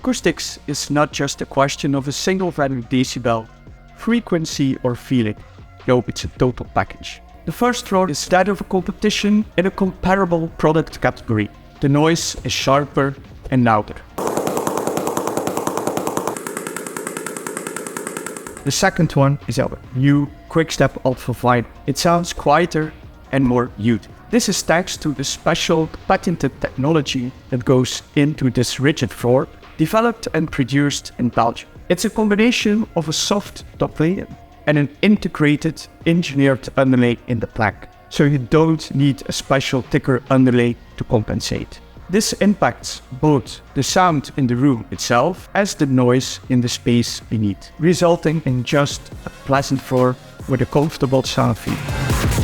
Acoustics is not just a question of a single value decibel, frequency or feeling. No, it's a total package. The first row is that of a competition in a comparable product category. The noise is sharper and louder. The second one is our new Quickstep Alpha Vinyl. It sounds quieter and more muted. This is thanks to the special patented technology that goes into this rigid floor, developed and produced in Belgium. It's a combination of a soft top layer and an integrated engineered underlay in the plank, so you don't need a special thicker underlay to compensate. This impacts both the sound in the room itself as the noise in the space beneath, resulting in just a pleasant floor with a comfortable sound feel.